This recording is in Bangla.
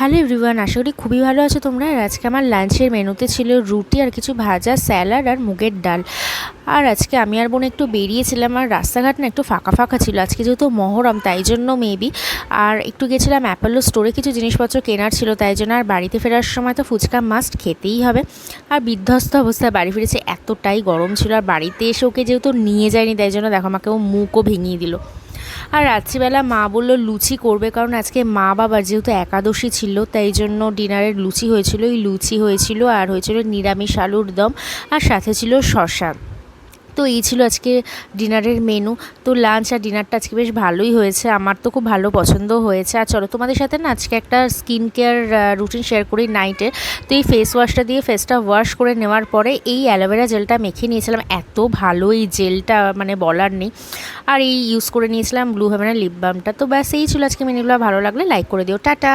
হ্যালো এভরিওয়ান, আশা করি খুবই ভালো আছো তোমরা। আর আজকে আমার লাঞ্চের মেনুতে ছিল রুটি আর কিছু ভাজা, স্যালাড আর মুগের ডাল। আর আজকে আমি আর বোন একটু বেরিয়েছিলাম, আর রাস্তাঘাট না একটু ফাঁকা ফাঁকা ছিল আজকে, যেহেতু মহরম তাই জন্য মেবি। আর একটু গেছিলাম অ্যাপোলো স্টোরে, কিছু জিনিসপত্র কেনার ছিল তাই জন্য। আর বাড়িতে ফেরার সময় তো ফুচকা মাস্ট খেতেই হবে। আর বিধ্বস্ত অবস্থায় বাড়ি ফিরেছে, এতটাই গরম ছিল। আর বাড়িতে এসে ওকে যেহেতু নিয়ে যায়নি তাই জন্য দেখো আমাকে ও মুখও ভেঙিয়ে দিল। আর রাত্রিবেলা মা বললো লুচি করবে, কারণ আজকে মা বাবার যেহেতু একাদশী ছিল তাই জন্য ডিনারের লুচি হয়েছিল। এই লুচি হয়েছিল আর হয়েছিল নিরামিষ আলুর দম, আর সাথে ছিল শসা। তো এই ছিল আজকে ডিনারের মেনু। তো লাঞ্চ আর ডিনারটা আজকে বেশ ভালোই হয়েছে, আমার তো খুব ভালো পছন্দ হয়েছে। আর চলো তোমাদের সাথে না আজকে একটা স্কিন কেয়ার রুটিন শেয়ার করি নাইটের। তো এই ফেস ওয়াশটা দিয়ে ফেসটা ওয়াশ করে নেওয়ার পরে এই অ্যালোভেরা জেলটা মেখে নিয়েছিলাম, এত ভালো এই জেলটা মানে বলার নেই। আর এই ইউজ করে নিয়েছিলাম ব্লু হেভেনের লিপ বামটা। তো ব্যাস এই ছিল আজকে মেনুগুলো, ভালো লাগলে লাইক করে দিও, টাটা।